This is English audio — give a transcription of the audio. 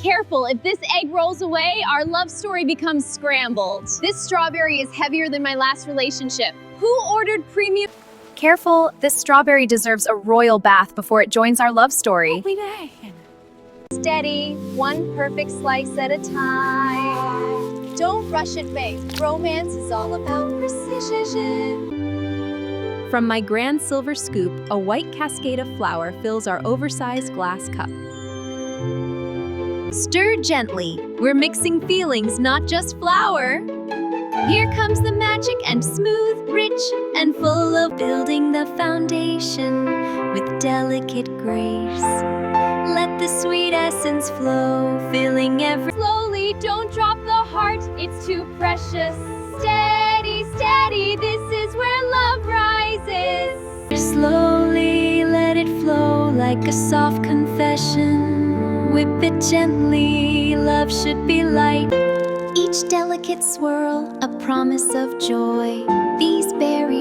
Careful, if this egg rolls away, our love story becomes scrambled. This strawberry is heavier than my last relationship. Who ordered premium? Careful, this strawberry deserves a royal bath before it joins our love story. Steady, one perfect slice at a time. Don't rush it, babe. Romance is all about precision. From my grand silver scoop, a white cascade of flour fills our oversized glass cup. Stir gently. We're mixing feelings, not just flour. Here comes the magic and smooth, rich, and full of building the foundation with delicate grace. Let the sweet essence flow, filling every... Slowly, don't drop the heart, it's too precious. Steady, steady, this is where love rises. Slowly let it flow like a soft confession. Whip it gently, love should be light. Each delicate swirl, a promise of joy. These berries